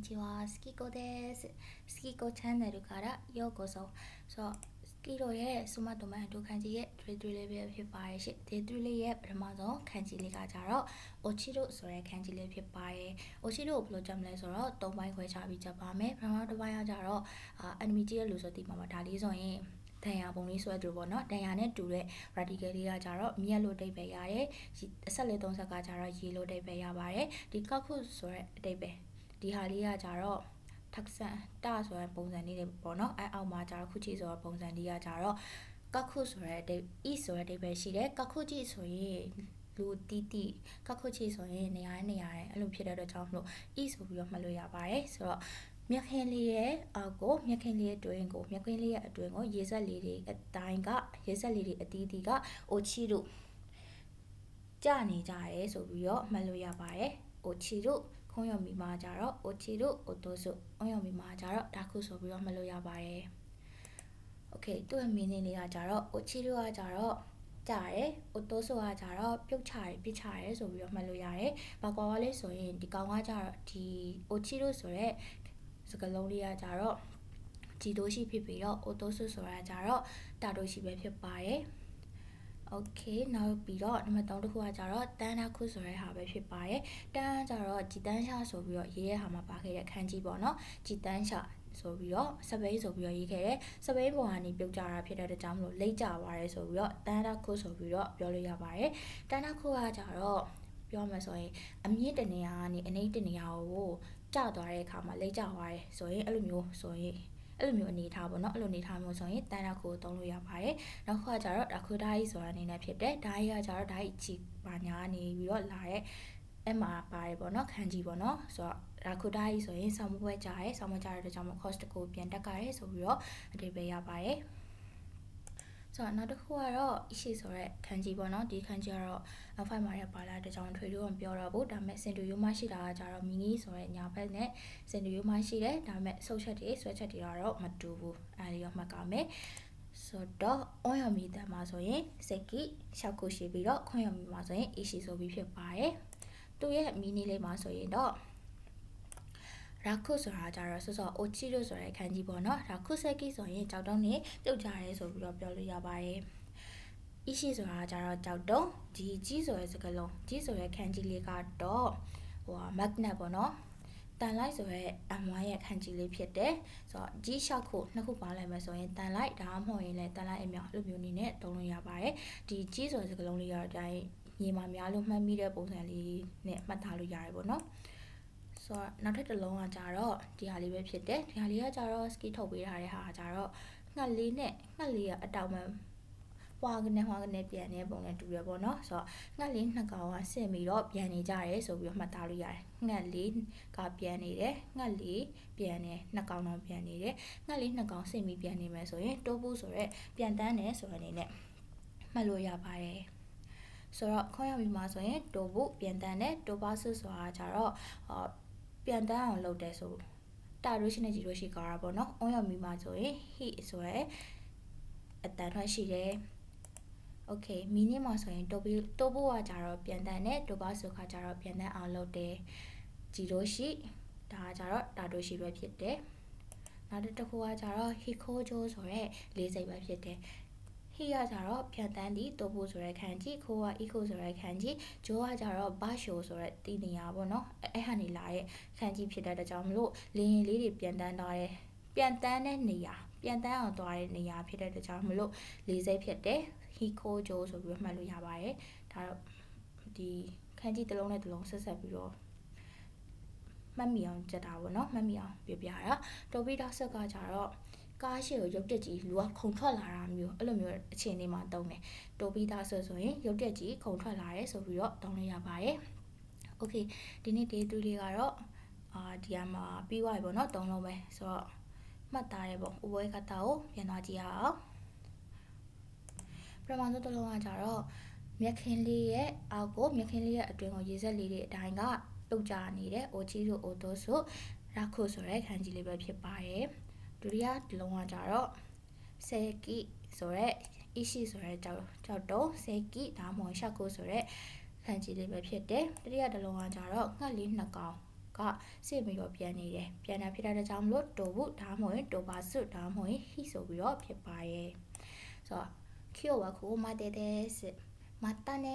ちは、スキコです。スキコチャンネルからようこそ。そう、スキロရဲ့စမတ်တမန်တို့ခန်းကြီးရဲ့ trade လေးပဲဖြစ်ပါရဲ့ရှင့်ဒီ3လေးရဲ့ပထမဆုံးခန်းကြီးလေးကကြတော့ Ochiro ဆိုတဲ့ခန်းကြီးလေးဖြစ်ပါရဲ့ Ochiro ကိုဘယ်လိုကြမ်းမလဲဆိုတော့3ပိုင်းခွဲခြားပြီးကြပါမယ်ပထမတစ်ပိုင်းကကြတော့enemy ကြီးရဲ့လူဆိုတီမှာဒါလေးဆိုရင်တန်ရာပုံလေးဆွဲသူပေါ့နော်တန်ရာနဲ့တူတဲ့ radical လေးကကြတော့မြက်လို့တိတ်ပဲရတယ်အဆက်လေး30ကကြတော့ရေလို့တိတ်ပဲရပါတယ်ဒီကောက်ခုဆိုတဲ့အတိတ်ပဲဒီဟာလေးကကြတော့တက်ဆန်တာဆိုတဲ့ပုံစံလေးတွေပေါ့နော်အဲအောက်မှာကြတော့ခုချီဆိုတဲ့ပုံစံလေးကကြတော့ကောက်ခုဆိုတဲ့အတိတ် e ဆိုတဲ့အတိတ်ပဲရှိတယ်ကောက်ခုချီဆိုရင်လူတီးတီးကောက်ခုချီဆိုရင်နေရာနဲ့အဲ့လိုဖြစ်တဲ့အတွက်ကြောင့်မလို့ e ဆိုပြီးတော့မှတ်လို့ရပါတယ်ဆိုတော့မြက်ခင်းလေးရဲ့အောက်ကိုမြက်ခင်းလေးရဲ့အတွင်းကိုမြက်ခင်းလေးရဲ့အတွင်းကိုရေစက်လေးတွေအတိုင်းကရေစက်လေးတွေအတီးတီးကအိုချီတို့ကြာနေကြရဲဆိုပြီးတော့မှတ်လို့ရပါတယ်အိုချီတို့ခုံးရုံမီမှာကြတော့အိုချီတို့အိုတိုဆုအုံရုံမီမှာကြတော့ဒါခုဆိုပြီးတော့မှတ်လို့ရပါတယ်โอเคသူ့ရဲ့ meaning လေးကကြတော့အိုချီတို့ကကြတော့ကြာရဲအိုတိုဆုကကြတော့ပြုတ်ချရဲပြစ်ချရဲဆိုပြီးတော့မှတ်လို့ရတယ်ဘာကွာကွာလေးဆိုရင်ဒီကောင်ကကြတော့ဒီအိုချီတို့ဆိုတဲ့စကားလုံးလေးကကြတော့ဂျီတိုရှိဖြစ်ပြီးတော့အိုတိုဆုဆိုတာကြတော့တာတိုရှိပဲဖြစ်ပါတယ်โอเคနောက်ပြီးတော့နံပါတ်3တစ်ခုကကြတော့တန်းတာခုဆိုတဲ့ဟာပဲဖြစ်ပါတယ်တန်းကြတော့ဂျီတန်းရှာဆိုပြီးတော့ရေးတဲ့ဟာမှာပါခဲ့တဲ့ခန်းကြီးပေါ့နော်ဂျီတန်းရှာဆိုပြီးတော့စပိန်ဆိုပြီးတော့ရေးခဲ့တယ်စပိန်ပေါ်ကနေပြုတ်ကြတာဖြစ်တဲ့အတွက်ကြောင့်မလို့လိတ်ကြပါတယ်ဆိုပြီးတော့တန်းတာခုဆိုပြီးတော့ပြောလို့ရပါတယ်တန်းတာခုကကြတော့ပြောမှဆိုရင်အမြင့်တနေရာကနေအနိမ့်တနေရာကိုကျသွားတဲ့အခါမှာလိတ်ကြသွားတယ်ဆိုရင်အဲ့လိုမျိုးဆိုရင်အဲ့လိုမျိုးအနေထားပေါ့နော်အဲ့လိုအနေထားမျိုးဆိုရင်တန်တာကိုသုံးလို့ရပါတယ်နောက်တစ်ခါကျတော့အခုဓာတ်ကြီးဆိုတာအနေနဲ့ဖြစ်တယ်ဓာတ်ကြီးကကျတော့ဓာတ်ကြီးချီပါညာနေပြီးတော့လာတဲ့အဲ့မှာပါတယ်ပေါ့နော်ခန်းကြီးပေါ့နော်ဆိုတော့အခုဓာတ်ကြီးဆိုရင်ဆောင်းပွဲကြရဲဆောင်းပွဲကြတဲ့အတွက်ကြောင့် cost ကိုပြန်တက်ကြရဲဆိုပြီးတော့အတိတ်ပဲရပါတယ်ဆိုတော့နောက်တစ်ခုကတော့ issue ဆိုတဲ့ခန်းကြီးပေါ့နော်ဒီခန်းကြီးကတော့ F5 မှာရပါလာတဲ့ကြောင့်ထွေလို့မပြောတော့ဘူးဒါပေမဲ့စင်တူရိုးမရှိတာကကြတော့ mini ဆိုတဲ့ညာဘက်နဲ့စင်တူရိုးမရှိတယ်ဒါပေမဲ့ဆုပ်ချက်တွေဆွဲချက်တွေကတော့မတူဘူးအဲဒီတော့မှတ်ကြမယ်ဆိုတော့ on ရမီတန်မှာဆိုရင်စက်ကီ6ခုရှိပြီးတော့ခွန်ရမီမှာဆိုရင် issue ဆိုပြီးဖြစ်ပါတယ်သူရဲ့ mini လေးမှာဆိုရင်တော့ရာခုဆိုတာကြတော့ဆောအိုချီတို့ဆိုတဲ့ခန်းကြီးပေါ့နော်ရာခုဆက်ကီဆိုရင်ကြောက်တုံးနေပြုတ်ကြရဲဆိုပြီးတော့ပြောလို့ရပါတယ်အရှိဆိုတာကြတော့ကြောက်တုံးဒီကြီးဆိုတဲ့စကားလုံးကြီးဆိုတဲ့ခန်းကြီးလေးကတော့မက်ဂနက်ပေါ့နော်တန်လိုက်ဆိုရဲ M1 ရဲ့ခန်းကြီးလေးဖြစ်တယ်ဆိုတော့ G6 ခုနှစ်ခုပေါင်းလိုက်မယ်ဆိုရင်တန်လိုက်ဒါမှမဟုတ်ရင်လည်းတန်လိုက်အမြောက်အဲ့လိုမျိုးနေနဲ့သုံးလို့ရပါတယ်ဒီ G ဆိုတဲ့စကားလုံးလေးကတော့တိုင်းညီမများလို့မှတ်မိတဲ့ပုံစံလေးနဲ့မှတ်ထားလို့ရတယ်ပေါ့နော်ဆိုတော့နောက်ထပ်တစ်လုံးကကြတော့ဒီဟာလေးပဲဖြစ်တယ်ဒီဟာလေးကကြတော့ ski ထုတ်ပေးထားတဲ့ဟာကကြတော့ငှက်လေးနဲ့ငှက်လေးကအတောင်မှဟွာကနေပြန်နေပုံနဲ့တူရပေါ့နော်ဆိုတော့ငှက်လေးနှစ်ကောင်ကဆင့်ပြီးတော့ပြန်နေကြရဲဆိုပြီးတော့မှတ်သားလို့ရတယ်ငှက်လေးကပြန်နေတယ်ငှက်လေးပြန်နေနှစ်ကောင်တော့ပြန်နေတယ်ငှက်လေးနှစ်ကောင်ဆင့်ပြီးပြန်နေမယ်ဆိုရင်တိုးဘူးဆိုရက်ပြန်တန်းတယ်ဆိုတဲ့အနေနဲ့မှတ်လို့ရပါတယ်ဆိုတော့ခေါင်းရောက်ပြီးမှဆိုရင်တိုးဘူးပြန်တန်းတယ်တိုးပါစုဆိုတာကြတော့ပြန်တန်းအောင်လုပ်တယ်ဆိုတာရိုးရှိနေကြည့်လို့ရှိကြတာပေါ့နော်အုံးရောက်ပြီးမှဆိုရင် heat ဆိုရဲအတန်ထွက်ရှိတယ်โอเคမီနစ်မှာဆိုရင်တိုးဖို့ကကြတော့ပြန်တန်းနဲ့တိုးပါဆိုခါကြတော့ပြန်တန်းအောင်လုပ်တယ်ဂျီရိုရှိဒါကကြတော့တာတိုရှိပဲဖြစ်တယ်နောက်တစ်ခုကကြတော့ hikojo ဆိုရဲလေးစိတ်ပဲဖြစ်တယ်ဟီကကြတော့ပြန်တန်းဒီတိုးဖို့ဆိုရဲခန်းကြီးခိုးက eco ဆိုရဲခန်းကြီးဂျိုးကကြတော့ basho ဆိုရဲတီနေရပေါ့နော်အဲ့ဟာနေလာရဲ့ခန်းကြီးဖြစ်တဲ့အတွက်ကြောင့်မလို့လင်းရင်လေးတွေပြန်တန်းသွားတယ်ပြန်တန်းတဲ့နေရာပြန်တန်းအောင်သွားတဲ့နေရာဖြစ်တဲ့အတွက်ကြောင့်မလို့လေးစိတ်ဖြစ်တယ်hikojo ဆိုပြီးမှတ်လို့ရပါတယ်ဒါတော့ဒီခန်းကြီးတစ်လုံးနဲ့တစ်လုံးဆက်ဆက်ပြီးတော့မှတ်မိအောင်ကြက်တာပေါ့နော်မှတ်မိအောင်ပြပြတာတိုပီတော့ဆက်ကကြတော့ကားရှိကိုရုပ်တက်ကြီးလူကခုံထွက်လာတာမျိုးအဲ့လိုမျိုးအခြေအနေမှာတုံးတယ်တိုပီသားဆိုရင်ရုပ်တက်ကြီးခုံထွက်လာရဲဆိုပြီးတော့တုံးလို့ရပါတယ်โอเคဒီနေ့ day 3လေးကတော့ဒီမှာပြီးသွားပြီပေါ့နော်၃လုံးပဲဆိုတော့မှတ်သားရဲပေါ့ဥပွဲကတာကိုပြန်သွားကြည့်ရအောင်ပထမဆုံးတစ်လုံးကကြတော့မြက်ခင်းလေးရဲ့အောက်ကိုမြက်ခင်းလေးရဲ့အတွင်းကိုရေစက်လေးတွေအတိုင်းကပြုတ်ကြနေတယ်အိုချီဆိုအိုတိုဆိုရာခုဆိုတဲ့ခန်းကြီးလေးပဲဖြစ်ပါတယ်ဒုတိယတစ်လုံးကကြတော့ဆယ်ကီဆိုရဲအရှိဆိုရဲကြောက်တုံးဆယ်ကီဒါမှမဟုတ်ရှောက်ကိုဆိုရဲခန်းကြီးလေးပဲဖြစ်တယ်တတိယတစ်လုံးကကြတော့ငှက်လေးနှစ်ကောင် ကစစ်ပြီးတော့ပြန်နေတယ်ပြန်တာဖြစ်တဲ့ကြောင့်မလို့တိုဘူးဒါမှမဟုတ်တိုပါစုဒါမှမဟုတ်ဟိဆိုပြီးတော့ဖြစ်ပါရဲ့ဆိုတော့今日はここまでですまたね